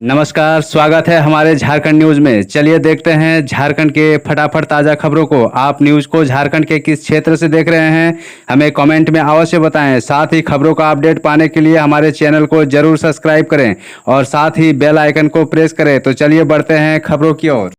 नमस्कार, स्वागत है हमारे झारखंड न्यूज में। चलिए देखते हैं झारखंड के फटाफट ताज़ा खबरों को। आप न्यूज को झारखंड के किस क्षेत्र से देख रहे हैं, हमें कमेंट में अवश्य बताएं। साथ ही खबरों का अपडेट पाने के लिए हमारे चैनल को जरूर सब्सक्राइब करें और साथ ही बेल आइकन को प्रेस करें। तो चलिए बढ़ते हैं खबरों की ओर।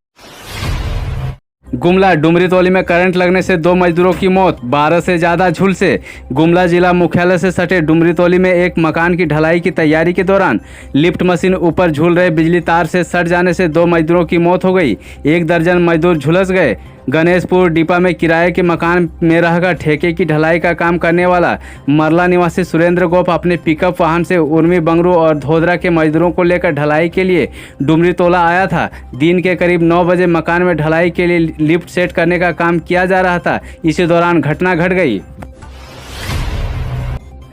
गुमला डुमरीतौली में करंट लगने से 2 मजदूरों की मौत, 12 से ज़्यादा झुलसे। गुमला जिला मुख्यालय से सटे डुमरीतौली में एक मकान की ढलाई की तैयारी के दौरान लिफ्ट मशीन ऊपर झूल रहे बिजली तार से सट जाने से 2 मजदूरों की मौत हो गई। 1 दर्जन मजदूर झुलस गए। गणेशपुर डिपा में किराए के मकान में रहकर ठेके की ढलाई का काम करने वाला मरला निवासी सुरेंद्र गोप अपने पिकअप वाहन से उर्मी बंगरू और धोदरा के मजदूरों को लेकर ढलाई के लिए डुमरीतौला आया था। दिन के करीब 9 बजे मकान में ढलाई के लिए लिफ्ट सेट करने का काम किया जा रहा था। इसी दौरान घटना घट गई।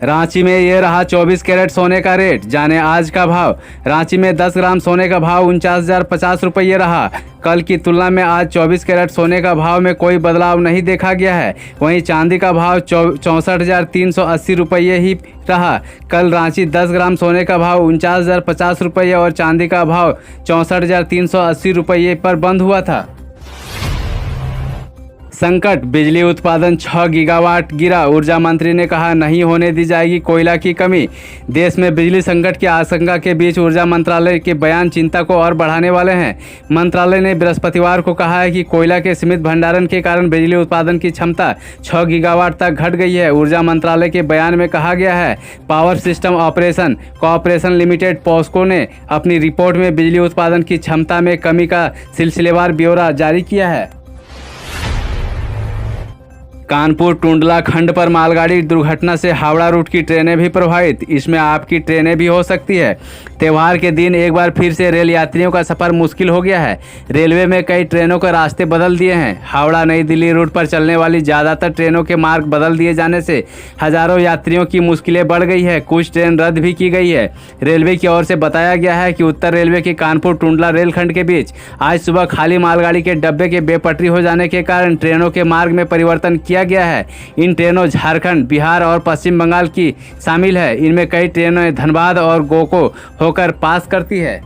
रांची में ये रहा 24 कैरेट सोने का रेट, जाने आज का भाव। रांची में 10 ग्राम सोने का भाव 49,050 रुपये रहा। कल की तुलना में आज 24 कैरेट सोने का भाव में कोई बदलाव नहीं देखा गया है। वहीं चांदी का भाव 64,380 रुपये ही रहा। कल रांची 10 ग्राम सोने का भाव 49,050 रुपये और चांदी का भाव 64,380 रुपये पर बंद हुआ था। संकट, बिजली उत्पादन 6 गीगावाट गिरा। ऊर्जा मंत्री ने कहा, नहीं होने दी जाएगी कोयला की कमी। देश में बिजली संकट की आशंका के बीच ऊर्जा मंत्रालय के बयान चिंता को और बढ़ाने वाले हैं। मंत्रालय ने बृहस्पतिवार को कहा है कि कोयला के सीमित भंडारण के कारण बिजली उत्पादन की क्षमता 6 गीगावाट तक घट गई है। ऊर्जा मंत्रालय के बयान में कहा गया है, power system operation corporation limited POSOCO ने अपनी रिपोर्ट में बिजली उत्पादन की क्षमता में कमी का सिलसिलेवार ब्यौरा जारी किया है। कानपुर टुंडला खंड पर मालगाड़ी दुर्घटना से हावड़ा रूट की ट्रेनें भी प्रभावित। इसमें आपकी ट्रेनें भी हो सकती है। त्यौहार के दिन एक बार फिर से रेल यात्रियों का सफर मुश्किल हो गया है। रेलवे में कई ट्रेनों के रास्ते बदल दिए हैं। हावड़ा नई दिल्ली रूट पर चलने वाली ज़्यादातर ट्रेनों के मार्ग बदल दिए जाने से हज़ारों यात्रियों की मुश्किलें बढ़ गई है। कुछ ट्रेन रद्द भी की गई है। रेलवे की ओर से बताया गया है कि उत्तर रेलवे के कानपुर टुंडला रेलखंड के बीच आज सुबह खाली मालगाड़ी के डब्बे के बेपटरी हो जाने के कारण ट्रेनों के मार्ग में परिवर्तन किया गया है। इन ट्रेनों झारखंड, बिहार और पश्चिम बंगाल की शामिल है। इनमें कई ट्रेनें धनबाद और गोको होकर पास करती है।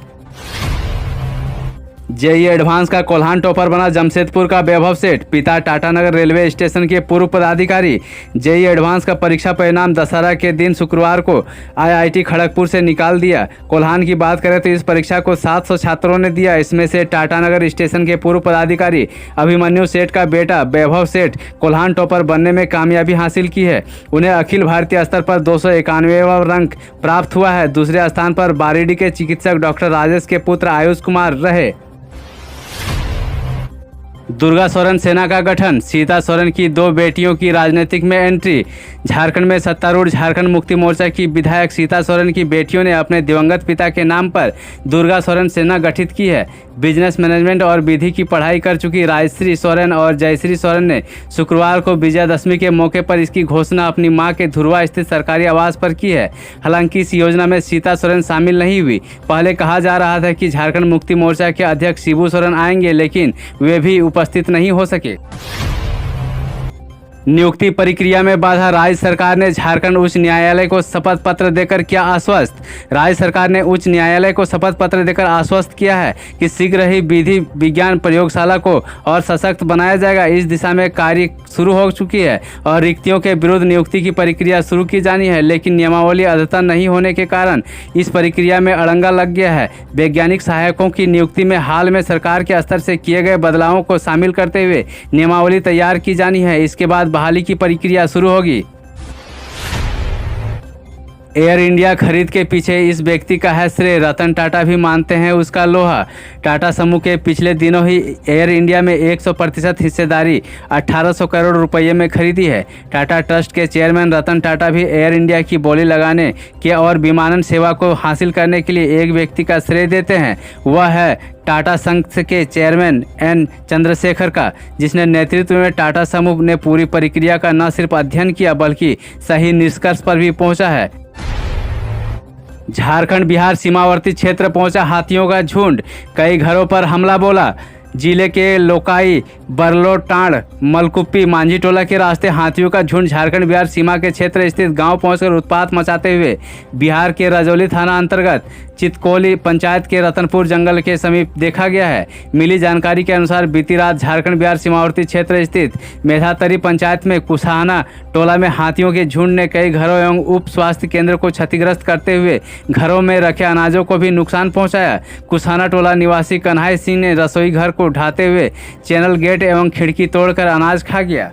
जेईई एडवांस का कोल्हान टॉपर बना जमशेदपुर का वैभव सेठ। पिता टाटानगर रेलवे स्टेशन के पूर्व पदाधिकारी। जेईई एडवांस का परीक्षा परिणाम दशहरा के दिन शुक्रवार को आईआईटी खड़गपुर से निकाल दिया। कोल्हान की बात करें तो इस परीक्षा को 700 छात्रों ने दिया। इसमें से टाटानगर स्टेशन के पूर्व पदाधिकारी अभिमन्यु सेठ का बेटा वैभव सेठ कोल्हान टॉपर बनने में कामयाबी हासिल की है। उन्हें अखिल भारतीय स्तर पर 291वां रैंक प्राप्त हुआ है। दूसरे स्थान पर बारीडी के चिकित्सक डॉक्टर राजेश के पुत्र आयुष कुमार रहे। दुर्गा सोरेन सेना का गठन, सीता सोरेन की 2 बेटियों की राजनीतिक में एंट्री। झारखंड में सत्तारूढ़ झारखंड मुक्ति मोर्चा की विधायक सीता सोरेन की बेटियों ने अपने दिवंगत पिता के नाम पर दुर्गा सोरेन सेना गठित की है। बिजनेस मैनेजमेंट और विधि की पढ़ाई कर चुकी राजश्री सोरेन और जयश्री सोरेन ने शुक्रवार को विजयादशमी के मौके पर इसकी घोषणा अपनी मां के धुरवा स्थित सरकारी आवास पर की है। हालांकि इस योजना में सीता सोरेन शामिल नहीं हुई। पहले कहा जा रहा था कि झारखंड मुक्ति मोर्चा के अध्यक्ष शिबू सोरेन आएंगे, लेकिन वे भी उपस्थित नहीं हो सके। नियुक्ति प्रक्रिया में बाधा, राज्य सरकार ने झारखंड उच्च न्यायालय को शपथ पत्र देकर किया आश्वस्त। राज्य सरकार ने उच्च न्यायालय को शपथ पत्र देकर आश्वस्त किया है कि शीघ्र ही विधि विज्ञान प्रयोगशाला को और सशक्त बनाया जाएगा। इस दिशा में कार्य शुरू हो चुकी है और रिक्तियों के विरुद्ध नियुक्ति की प्रक्रिया शुरू की जानी है, लेकिन नियमावली अद्यतन नहीं होने के कारण इस प्रक्रिया में अड़ंगा लग गया है। वैज्ञानिक सहायकों की नियुक्ति में हाल में सरकार के स्तर से किए गए बदलावों को शामिल करते हुए नियमावली तैयार की जानी है। इसके बाद बहाली की प्रक्रिया शुरू होगी। एयर इंडिया खरीद के पीछे इस व्यक्ति का है श्रेय, रतन टाटा भी मानते हैं उसका लोहा। टाटा समूह के पिछले दिनों ही एयर इंडिया में 100% हिस्सेदारी 1800 करोड़ रुपये में खरीदी है। टाटा ट्रस्ट के चेयरमैन रतन टाटा भी एयर इंडिया की बोली लगाने के और विमानन सेवा को हासिल करने के लिए एक व्यक्ति का श्रेय देते हैं। वह है टाटा संघ के चेयरमैन एन चंद्रशेखर का, जिसने नेतृत्व में टाटा समूह ने पूरी प्रक्रिया का न सिर्फ अध्ययन किया बल्कि सही निष्कर्ष पर भी पहुंचा है। झारखंड बिहार सीमावर्ती क्षेत्र पहुंचा हाथियों का झुंड, कई घरों पर हमला बोला। जिले के लोकाई, बरलोटांड, मलकुप्पी, मांझीटोला के रास्ते हाथियों का झुंड झारखंड बिहार सीमा के क्षेत्र स्थित गांव पहुंचकर उत्पात मचाते हुए बिहार के रजौली थाना अंतर्गत चितकोली पंचायत के रतनपुर जंगल के समीप देखा गया है। मिली जानकारी के अनुसार बीती रात झारखंड बिहार सीमावर्ती क्षेत्र स्थित मेधातरी पंचायत में कुसाना टोला में हाथियों के झुंड ने कई घरों एवं उप स्वास्थ्य केंद्र को क्षतिग्रस्त करते हुए घरों में रखे अनाजों को भी नुकसान पहुंचाया। कुसाना टोला निवासी कन्हैया सिंह ने रसोई घर को ढाते हुए चैनल गेट एवं खिड़की तोड़कर अनाज खा गया।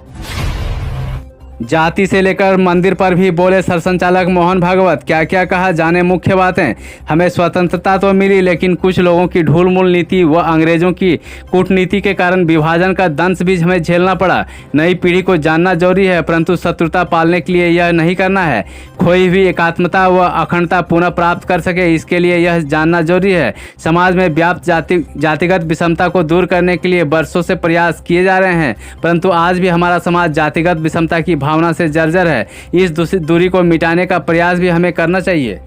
जाति से लेकर मंदिर पर भी बोले सरसंचालक मोहन भागवत। क्या क्या कहा, जाने मुख्य बातें। हमें स्वतंत्रता तो मिली, लेकिन कुछ लोगों की ढूलमूल नीति व अंग्रेजों की कूटनीति के कारण विभाजन का दंश भी हमें झेलना पड़ा। नई पीढ़ी को जानना जरूरी है, परंतु शत्रुता पालने के लिए यह नहीं करना है। खोई हुई एकात्मता व अखंडता पुनः प्राप्त कर सके, इसके लिए यह जानना जरूरी है। समाज में व्याप्त जातिगत विषमता को दूर करने के लिए वर्षों से प्रयास किए जा रहे हैं, परंतु आज भी हमारा समाज जातिगत विषमता की भावना से जर्जर है। इस दूरी को मिटाने का प्रयास भी हमें करना चाहिए।